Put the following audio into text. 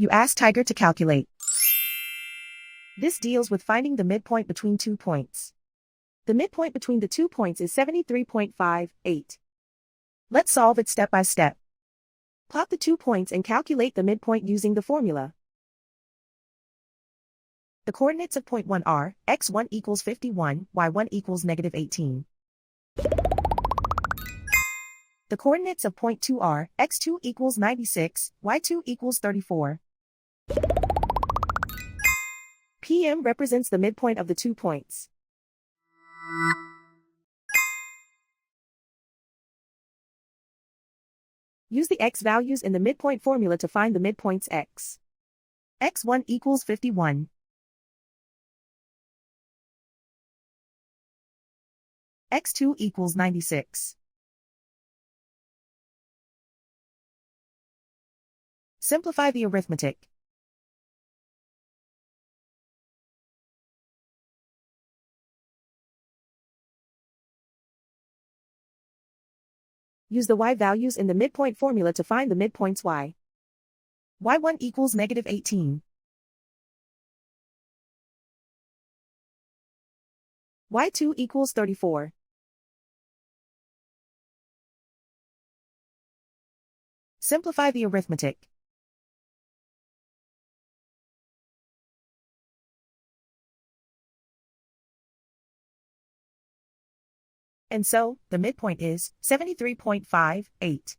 You ask Tiger to calculate. This deals with finding the midpoint between 2 points. The midpoint between the 2 points is 73.58. Let's solve it step by step. Plot the 2 points and calculate the midpoint using the formula. The coordinates of point 1 are x1 equals 51, y1 equals negative 18. The coordinates of point 2 are x2 equals 96, y2 equals 34. PM represents the midpoint of the 2 points. Use the x values in the midpoint formula to find the midpoints x. x1 equals 51. x2 equals 96. Simplify the arithmetic. Use the y values in the midpoint formula to find the midpoints y. y1 equals negative 18. y2 equals 34. Simplify the arithmetic. And so, the midpoint is 73.58.